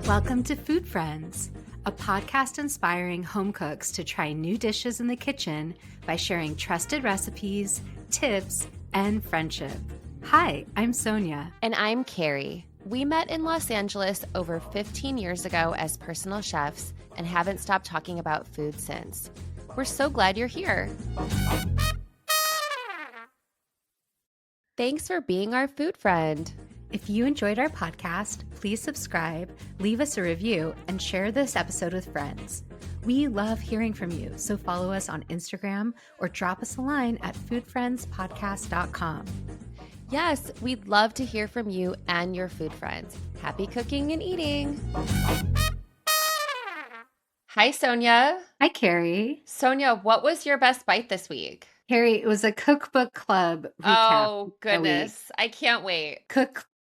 Welcome to Food Friends, a podcast inspiring home cooks to try new dishes in the kitchen by sharing trusted recipes, tips, and friendship. Hi, I'm Sonia. And I'm Carrie. We met in Los Angeles over 15 years ago as personal chefs and haven't stopped talking about food since. We're so glad you're here. Thanks for being our food friend. If you enjoyed our podcast, please subscribe, leave us a review, and share this episode with friends. We love hearing from you, so follow us on Instagram or drop us a line at foodfriendspodcast.com. Yes, we'd love to hear from you and your food friends. Happy cooking and eating. Hi, Sonia. Hi, Carrie. Sonia, what was your best bite this week? Carrie, it was a cookbook club recap. Oh, goodness. I can't wait.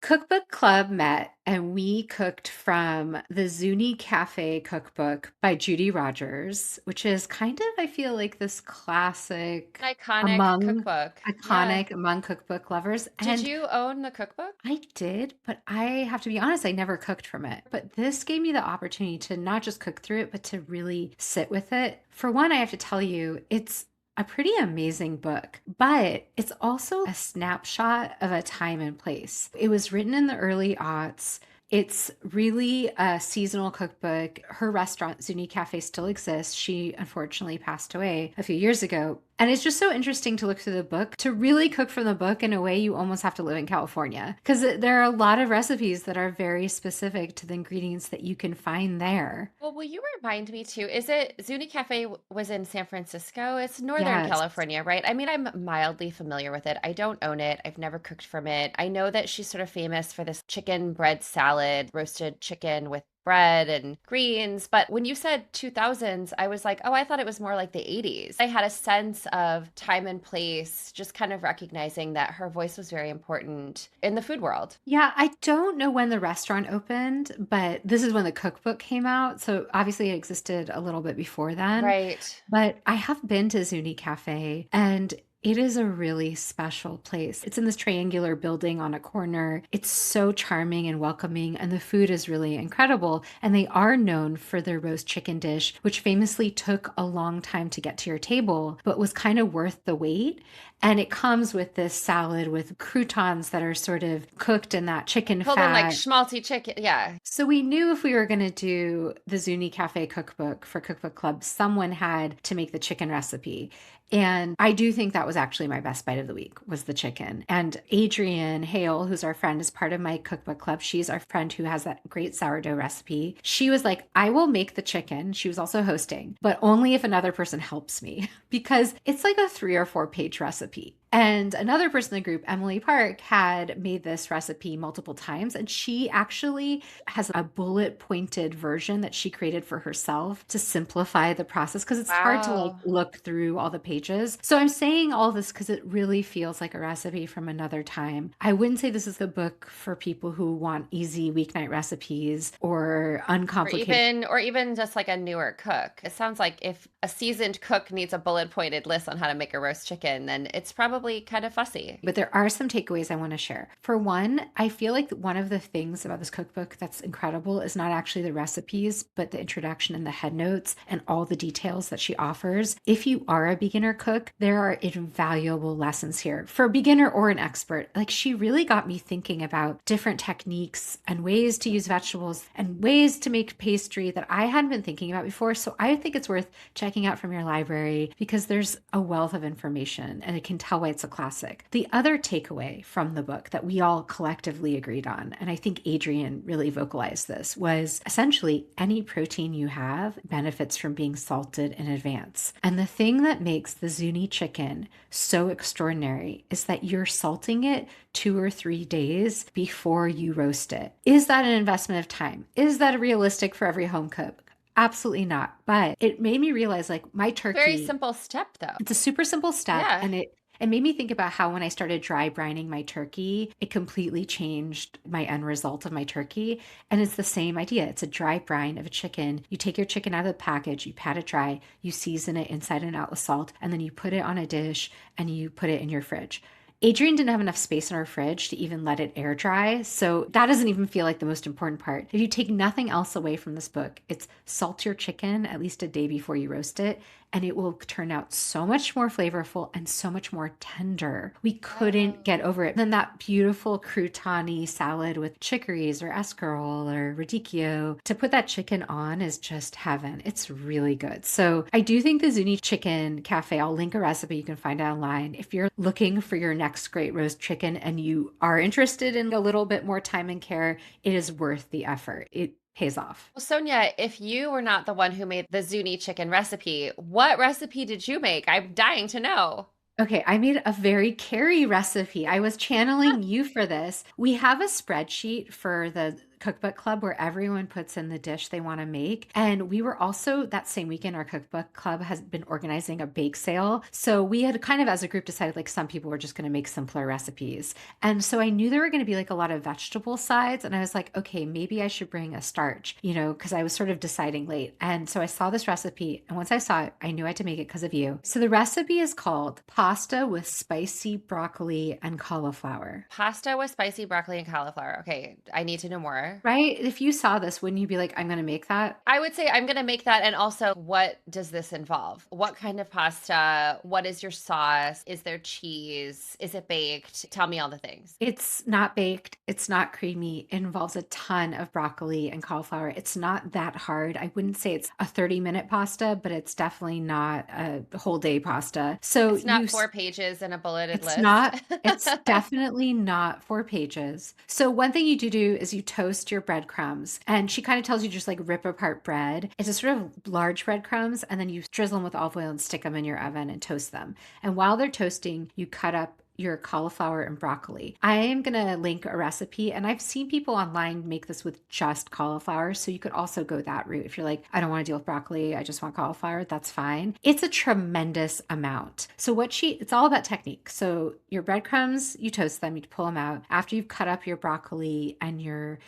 Cookbook Club met and we cooked from the Zuni Cafe Cookbook by Judy Rogers, which is kind of, I feel like, this classic Iconic cookbook. Iconic among cookbook lovers. Did you own the cookbook? I did, but I have to be honest, I never cooked from it. But this gave me the opportunity to not just cook through it, but to really sit with it. For one, I have to tell you, it's a pretty amazing book, but it's also a snapshot of a time and place. It was written in the early aughts. It's really a seasonal cookbook. Her restaurant, Zuni Cafe, still exists. She unfortunately passed away a few years ago. And it's just so interesting to look through the book, to really cook from the book in a way you almost have to live in California. Because there are a lot of recipes that are very specific to the ingredients that you can find there. Well, will you remind me too? Is it Zuni Cafe was in San Francisco? It's Northern Yes. California, right? I mean, I'm mildly familiar with it. I don't own it. I've never cooked from it. I know that she's sort of famous for this chicken bread salad, roasted chicken with bread and greens. But when you said 2000s, I was like, oh, I thought it was more like the 80s. I had a sense of time and place, just kind of recognizing that her voice was very important in the food world. Yeah, I don't know when the restaurant opened, but this is when the cookbook came out. So obviously it existed a little bit before then. Right. But I have been to Zuni Cafe and it is a really special place. It's in this triangular building on a corner. It's so charming and welcoming, and the food is really incredible. And they are known for their roast chicken dish, which famously took a long time to get to your table, but was kind of worth the wait. And it comes with this salad with croutons that are sort of cooked in that chicken Pulled fat. in like schmaltzy chicken. Yeah. So we knew if we were going to do the Zuni Cafe cookbook for Cookbook Club, someone had to make the chicken recipe. And I do think that was actually my best bite of the week, was the chicken. And Adrienne Hale, who's our friend, is part of my cookbook club. She's our friend who has that great sourdough recipe. She was like, I will make the chicken. She was also hosting, but only if another person helps me, because it's like a 3 or 4 page recipe. And another person in the group, Emily Park, had made this recipe multiple times. And she actually has a bullet pointed version that she created for herself to simplify the process, because it's hard to like look through all the pages. So I'm saying all this because it really feels like a recipe from another time. I wouldn't say this is the book for people who want easy weeknight recipes or uncomplicated. Or even just like a newer cook. It sounds like if a seasoned cook needs a bullet pointed list on how to make a roast chicken, then it's probably kind of fussy. But there are some takeaways I want to share. For one, I feel like one of the things about this cookbook that's incredible is not actually the recipes, but the introduction and the head notes and all the details that she offers. If you are a beginner cook, there are invaluable lessons here for a beginner or an expert. Like, she really got me thinking about different techniques and ways to use vegetables and ways to make pastry that I hadn't been thinking about before. So I think it's worth checking out from your library because there's a wealth of information and it can tell why it's a classic. The other takeaway from the book that we all collectively agreed on, and I think Adrienne really vocalized this, was essentially any protein you have benefits from being salted in advance. And the thing that makes the Zuni chicken so extraordinary is that you're salting it 2 or 3 days before you roast it. Is that an investment of time? Is that realistic for every home cook? Absolutely not. But it made me realize, like, my turkey. Very simple step, though. It's a super simple step. Yeah. And it made me think about how when I started dry brining my turkey, it completely changed my end result of my turkey. And it's the same idea. It's a dry brine of a chicken. You take your chicken out of the package, you pat it dry, you season it inside and out with salt, and then you put it on a dish and you put it in your fridge. Adrienne didn't have enough space in her fridge to even let it air dry. So that doesn't even feel like the most important part. If you take nothing else away from this book, it's salt your chicken at least a day before you roast it, and it will turn out so much more flavorful and so much more tender. We couldn't Oh. get over it. Then that beautiful croutony salad with chicories or escarole or radicchio, to put that chicken on is just heaven. It's really good. So I do think the Zuni Chicken Cafe, I'll link a recipe you can find online. If you're looking for your next great roast chicken and you are interested in a little bit more time and care, it is worth the effort. It pays off. Well, Sonia, if you were not the one who made the Zuni chicken recipe, what recipe did you make? I'm dying to know. Okay, I made a very Carrie recipe. I was channeling you for this. We have a spreadsheet for the cookbook club where everyone puts in the dish they want to make. And we were also that same weekend, our cookbook club has been organizing a bake sale. So we had kind of as a group decided like some people were just going to make simpler recipes. And so I knew there were going to be like a lot of vegetable sides. And I was like, okay, maybe I should bring a starch, because I was sort of deciding late. And so I saw this recipe. And once I saw it, I knew I had to make it because of you. So the recipe is called pasta with spicy broccoli and cauliflower. Pasta with spicy broccoli and cauliflower. Okay, I need to know more. Right? If you saw this, wouldn't you be like, I'm going to make that? I would say I'm going to make that. And also, what does this involve? What kind of pasta? What is your sauce? Is there cheese? Is it baked? Tell me all the things. It's not baked. It's not creamy. It involves a ton of broccoli and cauliflower. It's not that hard. I wouldn't say it's a 30-minute pasta, but it's definitely not a whole day pasta. So It's not 4 pages in a bulleted it's list. not, it's definitely not 4 pages. So one thing you do is you toast your breadcrumbs, and she kind of tells you just like rip apart bread. It's a sort of large breadcrumbs, and then you drizzle them with olive oil and stick them in your oven and toast them. And while they're toasting, you cut up your cauliflower and broccoli. I am going to link a recipe, and I've seen people online make this with just cauliflower. So you could also go that route. If you're like, I don't want to deal with broccoli, I just want cauliflower, that's fine. It's a tremendous amount. So it's all about technique. So your breadcrumbs, you toast them, you pull them out. After you've cut up your broccoli and your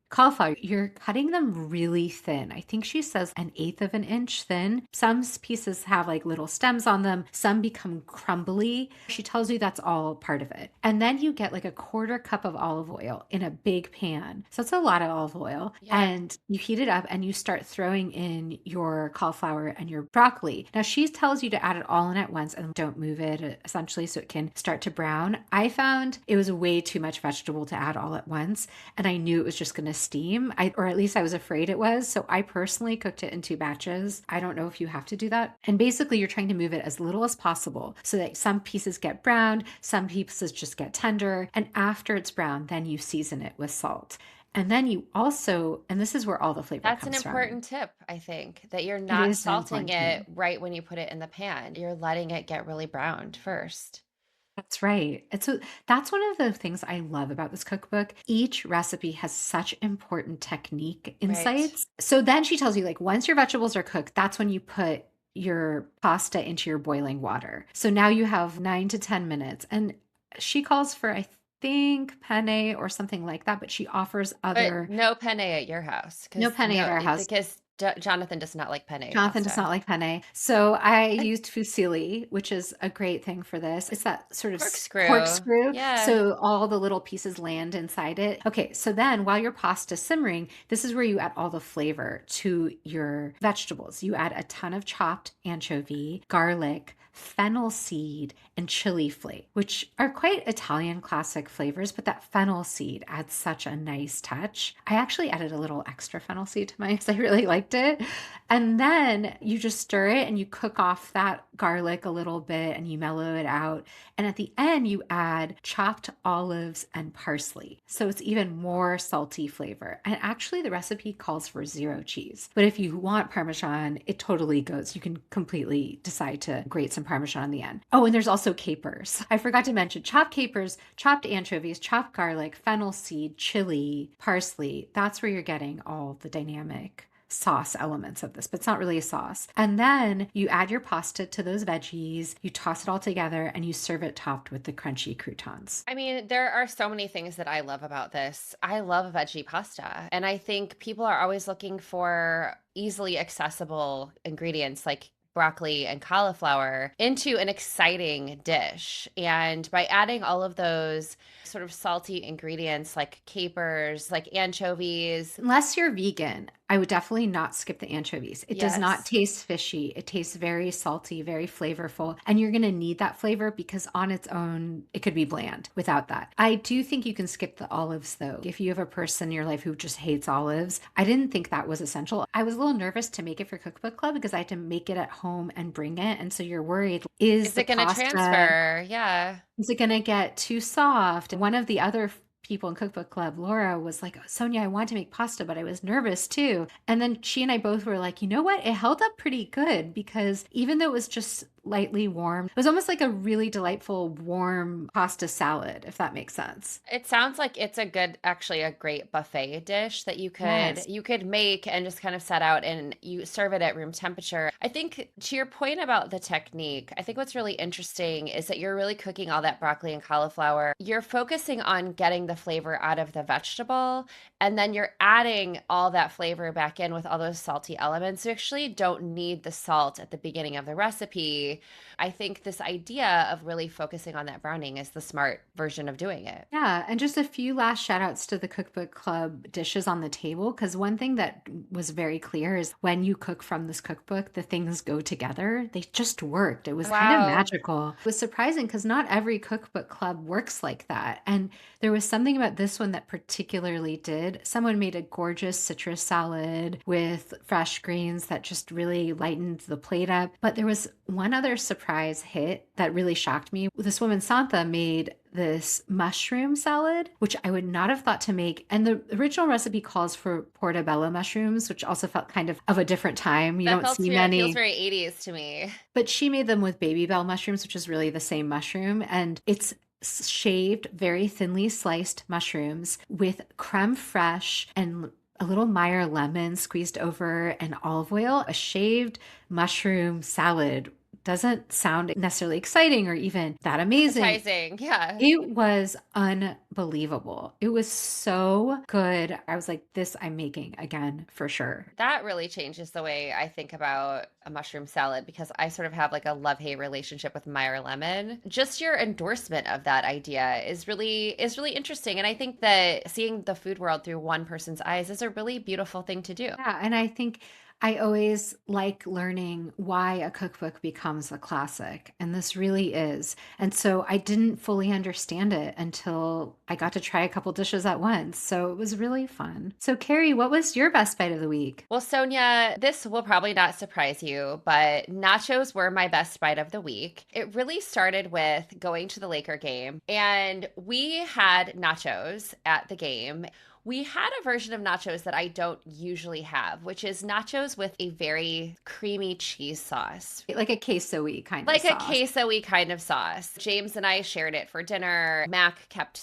cauliflower, you're cutting them really thin. I think she says an eighth of an inch thin. Some pieces have like little stems on them, some become crumbly. She tells you that's all part of it. And then you get like a quarter cup of olive oil in a big pan. So it's a lot of olive oil. Yeah. And you heat it up and you start throwing in your cauliflower and your broccoli. Now, she tells you to add it all in at once and don't move it essentially so it can start to brown. I found it was way too much vegetable to add all at once. And I knew it was just going to steam, or at least I was afraid it was. So I personally cooked it in 2 batches. I don't know if you have to do that. And basically, you're trying to move it as little as possible so that some pieces get browned, some pieces just get tender. And after it's brown, then you season it with salt. And then you also, and this is where all the flavor That's an comes from. important tip, I think, that you're It not is an salting important tip. it right when you put it in the pan. You're letting it get really browned first. That's right. And so that's one of the things I love about this cookbook. Each recipe has such important technique Right. insights. So then she tells you, like, once your vegetables are cooked, that's when you put your pasta into your boiling water. So now you have 9 to 10 minutes. And she calls for, I think, penne or something like that, but she offers But other, no penne at your house no because penne at our house. Jonathan does not like penne Jonathan does pasta. not like penne. So I used fusilli, which is a great thing for this. It's that sort of Corkscrew. corkscrew. Yeah. So all the little pieces land inside it. Okay, so then while your pasta's simmering, this is where you add all the flavor to your vegetables. You add a ton of chopped anchovy, garlic, fennel seed, and chili flake, which are quite Italian classic flavors, but that fennel seed adds such a nice touch. I actually added a little extra fennel seed to mine because I really liked it. And then you just stir it and you cook off that garlic a little bit and you mellow it out. And at the end, you add chopped olives and parsley. So it's even more salty flavor. And actually, the recipe calls for zero cheese. But if you want Parmesan, it totally goes. You can completely decide to grate some Parmesan on the end. Oh, and there's also capers. I forgot to mention chopped capers, chopped anchovies, chopped garlic, fennel seed, chili, parsley. That's where you're getting all the dynamic sauce elements of this, but it's not really a sauce. And then you add your pasta to those veggies, you toss it all together, and you serve it topped with the crunchy croutons. I mean, there are so many things that I love about this. I love veggie pasta, and I think people are always looking for easily accessible ingredients like broccoli and cauliflower into an exciting dish. And by adding all of those sort of salty ingredients like capers, like anchovies. Unless you're vegan, I would definitely not skip the anchovies. It does not Yes. taste fishy. It tastes very salty, very flavorful, and you're going to need that flavor because on its own, it could be bland without that. I do think you can skip the olives though. If you have a person in your life who just hates olives, I didn't think that was essential. I was a little nervous to make it for Cookbook Club because I had to make it at home and bring it. And so you're worried, is Is the it going to pasta, transfer? Yeah. is it going to get too soft? One of the other people in Cookbook Club, Laura, was like, Sonia, I want to make pasta, but I was nervous too. And then she and I both were like, you know what? It held up pretty good because even though it was just lightly warm, it was almost like a really delightful warm pasta salad, if that makes sense. It sounds like it's a good, actually a great buffet dish that Yes. you could make and just kind of set out and you serve it at room temperature. I think to your point about the technique, I think what's really interesting is that you're really cooking all that broccoli and cauliflower. You're focusing on getting the flavor out of the vegetable, and then you're adding all that flavor back in with all those salty elements. You actually don't need the salt at the beginning of the recipe. I think this idea of really focusing on that browning is the smart version of doing it. Yeah, and just a few last shout outs to the Cookbook Club dishes on the table because one thing that was very clear is when you cook from this cookbook, the things go together. They just worked. It was kind of Wow. magical. It was surprising because not every cookbook club works like that. And there was something about this one that particularly did. Someone made a gorgeous citrus salad with fresh greens that just really lightened the plate up. But there was one other surprise hit that really shocked me. This woman, Santha, made this mushroom salad, which I would not have thought to make. And the original recipe calls for portobello mushrooms, which also felt kind of a different time. You That don't felt see it feels many, very 80s to me. but she made them with baby bell mushrooms, which is really the same mushroom. And it's shaved, very thinly sliced mushrooms with creme fraiche and a little Meyer lemon squeezed over and olive oil, a shaved mushroom salad. Doesn't sound necessarily exciting or even that amazing. Appetizing. Yeah. It was unbelievable. It was so good. I was like, this I'm making again for sure. That really changes the way I think about a mushroom salad because I sort of have like a love-hate relationship with Meyer lemon. Just your endorsement of that idea is really interesting. And I think that seeing the food world through one person's eyes is a really beautiful thing to do. Yeah, and I think I always like learning why a cookbook becomes a classic, and this really is. And so I didn't fully understand it until I got to try a couple dishes at once. So it was really fun. So, Carrie, what was your best bite of the week? Well, Sonia, this will probably not surprise you, but nachos were my best bite of the week. It really started with going to the Laker game, and we had nachos at the game. We had a version of nachos that I don't usually have, which is nachos with a very creamy cheese sauce. Like a queso-y kind of Like a sauce. queso-y kind of sauce. James and I shared it for dinner. Mac kept,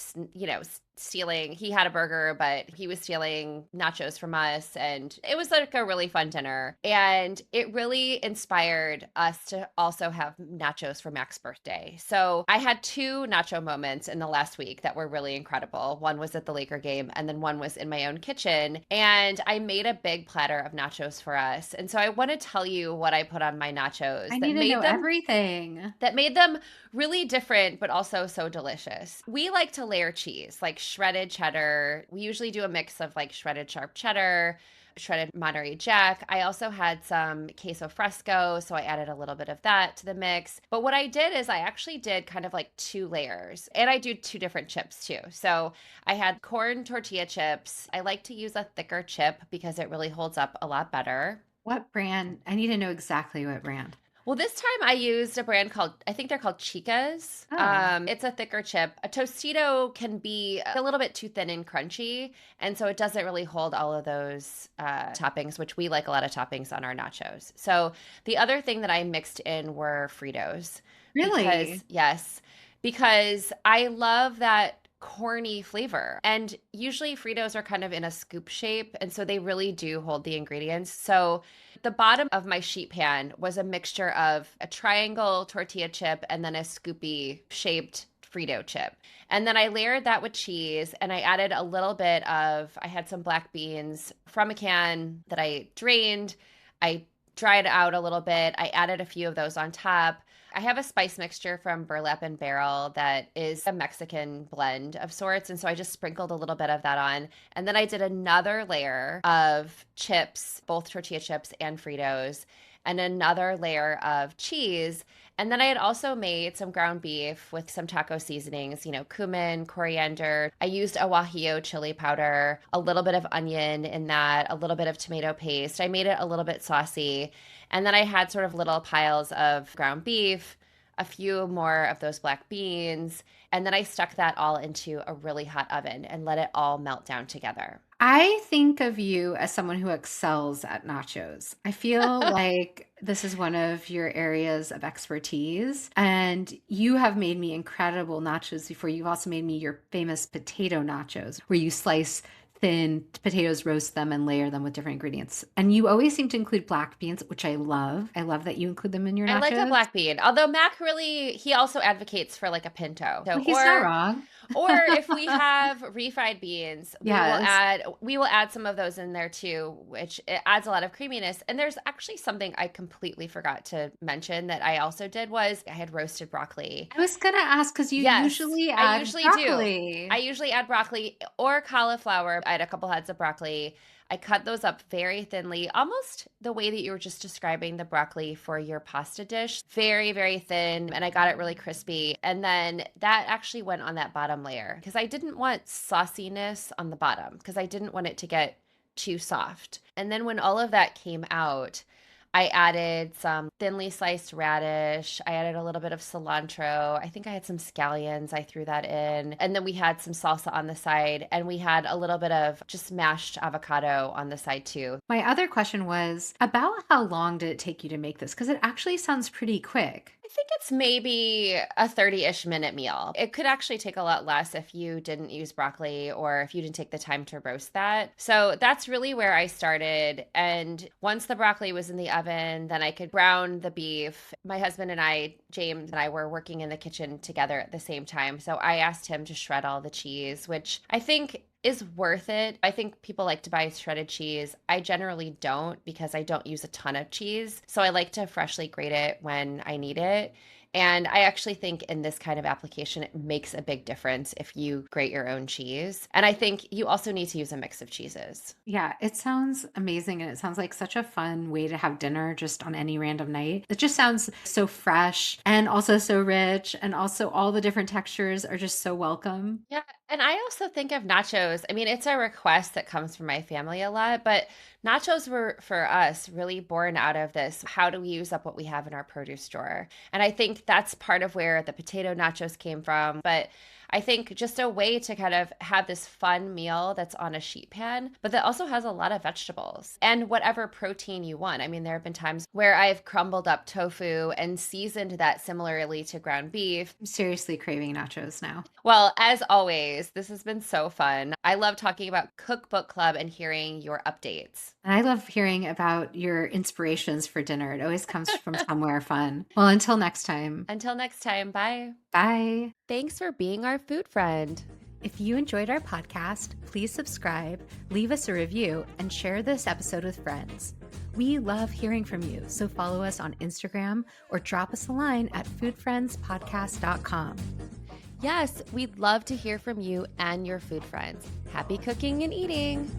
stealing. He had a burger, but he was stealing nachos from us. And it was like a really fun dinner. And it really inspired us to also have nachos for Mac's birthday. So I had two nacho moments in the last week that were really incredible. One was at the Laker game, and then one was in my own kitchen. And I made a big platter of nachos for us. And so I want to tell you what I put on my nachos I need to know everything. that made them really different, but also so delicious. We like to layer cheese, like shredded cheddar. We usually do a mix of like shredded sharp cheddar, shredded Monterey Jack. I also had some queso fresco, so I added a little bit of that to the mix. But what I did is I actually did kind of like two layers, and I do two different chips too. So I had corn tortilla chips. I like to use a thicker chip because it really holds up a lot better. What brand? I need to know exactly what brand. Well, this time I used a brand called, I think they're called Chicas. Oh, It's a thicker chip. A Tostito can be a little bit too thin and crunchy, and so it doesn't really hold all of those toppings, which we like a lot of toppings on our nachos. So the other thing that I mixed in were Fritos really? yes, because I love that corny flavor. And usually Fritos are kind of in a scoop shape, and so they really do hold the ingredients. So the bottom of my sheet pan was a mixture of a triangle tortilla chip and then a scoopy shaped Frito chip. And then I layered that with cheese and I added a little bit of, I had some black beans from a can that I drained. I dried out a little bit. I added a few of those on top. I have a spice mixture from Burlap and Barrel that is a Mexican blend of sorts. And so I just sprinkled a little bit of that on. And then I did another layer of chips, both tortilla chips and Fritos, and another layer of cheese. And then I had also made some ground beef with some taco seasonings, cumin, coriander. I used a guajillo chili powder, a little bit of onion in that, a little bit of tomato paste. I made it a little bit saucy. And then I had sort of little piles of ground beef, a few more of those black beans. And then I stuck that all into a really hot oven and let it all melt down together. I think of you as someone who excels at nachos. I feel like this is one of your areas of expertise, and you have made me incredible nachos before. You've also made me your famous potato nachos, where you slice thin potatoes, roast them, and layer them with different ingredients. And you always seem to include black beans, which I love. I love that you include them in your I like a nachos. black bean. Although Mac really, he also advocates for like a pinto. So, Well, he's not wrong. or if we have refried beans, Yes. we will add some of those in there too, which it adds a lot of creaminess. And there's actually something I completely forgot to mention that I also did was I had roasted broccoli. I was gonna ask because you Yes, usually I add usually do. I broccoli. usually add broccoli or cauliflower. I had a couple heads of broccoli. I cut those up very thinly, almost the way that you were just describing the broccoli for your pasta dish. Very, very thin, and I got it really crispy. And then that actually went on that bottom layer because I didn't want sauciness on the bottom because I didn't want it to get too soft. And then when all of that came out, I added some thinly sliced radish. I added a little bit of cilantro. I think I had some scallions. I threw that in. And then we had some salsa on the side. And we had a little bit of just mashed avocado on the side too. My other question was about how long did it take you to make this? Because it actually sounds pretty quick. I think it's maybe a 30-ish minute meal. It could actually take a lot less if you didn't use broccoli or if you didn't take the time to roast that. So that's really where I started. And once the broccoli was in the oven, then I could brown the beef. My husband and I, James and I, were working in the kitchen together at the same time. So I asked him to shred all the cheese, which I think is worth it. I think people like to buy shredded cheese. I generally don't because I don't use a ton of cheese. So I like to freshly grate it when I need it. And I actually think in this kind of application, it makes a big difference if you grate your own cheese. And I think you also need to use a mix of cheeses. Yeah, it sounds amazing. And it sounds like such a fun way to have dinner just on any random night. It just sounds so fresh and also so rich. And also, all the different textures are just so welcome. Yeah. And I also think of nachos. I mean, it's a request that comes from my family a lot, but nachos were for us really born out of this. How do we use up what we have in our produce drawer? And I think that's part of where the potato nachos came from. But I think just a way to kind of have this fun meal that's on a sheet pan, but that also has a lot of vegetables and whatever protein you want. I mean, there have been times where I've crumbled up tofu and seasoned that similarly to ground beef. I'm seriously craving nachos now. Well, as always, this has been so fun. I love talking about Cookbook Club and hearing your updates. And I love hearing about your inspirations for dinner. It always comes from somewhere fun. Well, until next time, Until next time, bye. bye. Thanks for being our food friend. If you enjoyed our podcast, please subscribe, leave us a review, and share this episode with friends. We love hearing from you, so follow us on Instagram or drop us a line at foodfriendspodcast.com. Yes, we'd love to hear from you and your food friends. Happy cooking and eating.